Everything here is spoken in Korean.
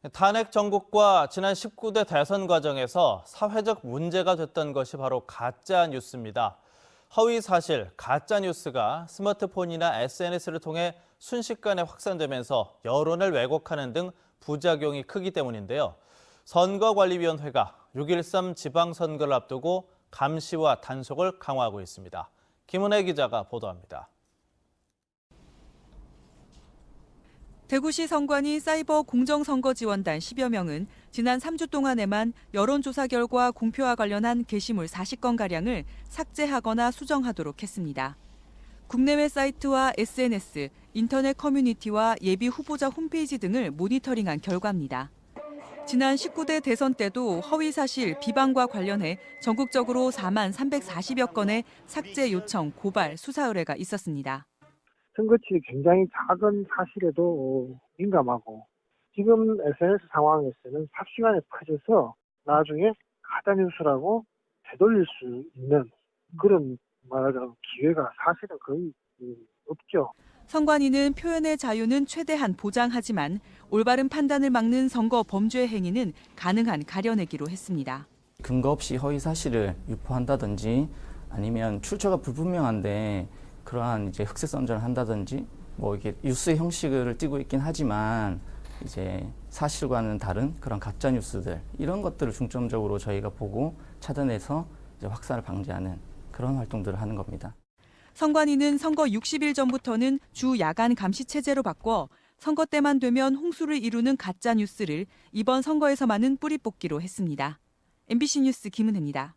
탄핵 정국과 지난 19대 대선 과정에서 사회적 문제가 됐던 것이 바로 가짜 뉴스입니다. 허위 사실, 가짜 뉴스가 스마트폰이나 SNS를 통해 순식간에 확산되면서 여론을 왜곡하는 등 부작용이 크기 때문인데요. 선거관리위원회가 6.13 지방선거를 앞두고 감시와 단속을 강화하고 있습니다. 김은혜 기자가 보도합니다. 대구시 선관위 사이버 공정선거지원단 10여 명은 지난 3주 동안에만 여론조사 결과 공표와 관련한 게시물 40건가량을 삭제하거나 수정하도록 했습니다. 국내외 사이트와 SNS, 인터넷 커뮤니티와 예비 후보자 홈페이지 등을 모니터링한 결과입니다. 지난 19대 대선 때도 허위사실, 비방과 관련해 전국적으로 4만 340여 건의 삭제 요청, 고발, 수사 의뢰가 있었습니다. 선거치 굉장히 작은 사실에도 민감하고 지금 SNS 상황에서는 삽시간에 퍼져서 나중에 가짜뉴스라고 되돌릴 수 있는 그런 말하자면 기회가 사실은 거의 없죠. 선관위는 표현의 자유는 최대한 보장하지만 올바른 판단을 막는 선거 범죄 행위는 가능한 가려내기로 했습니다. 근거 없이 허위 사실을 유포한다든지 아니면 출처가 불분명한데 그러한 이제 흑색 선전을 한다든지 뭐 이게 뉴스의 형식을 띠고 있긴 하지만 이제 사실과는 다른 그런 가짜 뉴스들 이런 것들을 중점적으로 저희가 보고 차단해서 이제 확산을 방지하는 그런 활동들을 하는 겁니다. 선관위는 선거 60일 전부터는 주 야간 감시 체제로 바꿔 선거 때만 되면 홍수를 이루는 가짜 뉴스를 이번 선거에서만은 뿌리 뽑기로 했습니다. MBC 뉴스 김은혜입니다.